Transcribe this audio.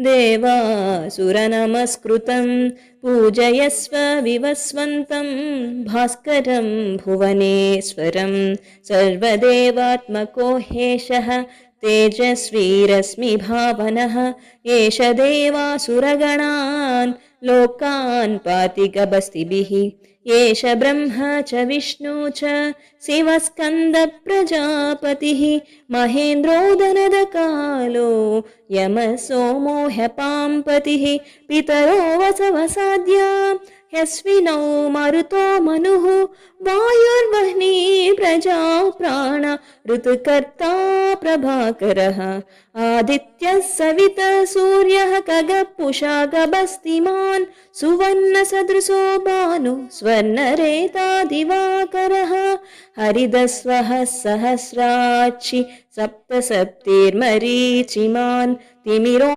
देवासुरनमस्कृतं पूजयस्व विवस्वन्तं भास्करं भुवनेश्वरं सर्वदेवात्मको ह्येषः तेजस्वीरश्मिभावनः एष देवासुरगणान् लोकान् पाति गभस्तिभिः एष ब्रह्मा च विष्णु च शिवस्कन्दप्रजापतिः महेन्द्रो दनदकालो यमः सोमो ह्यपाम्पतिः पितरो वसवसाद्या ह्यश्विनौ मरुतो मनुः वायुर्वह्नि प्रजा प्राण ऋतुकर्ता प्रभाकरः आदित्यः सविता सूर्यः खगः पूषा गभस्तिमान् सुवर्णसदृशो भानुः स्वर्णरेता दिवाकरः हरिदस्वः सहस्राक्षि सप्तसप्तिर्मरीचिमान् तिमिरो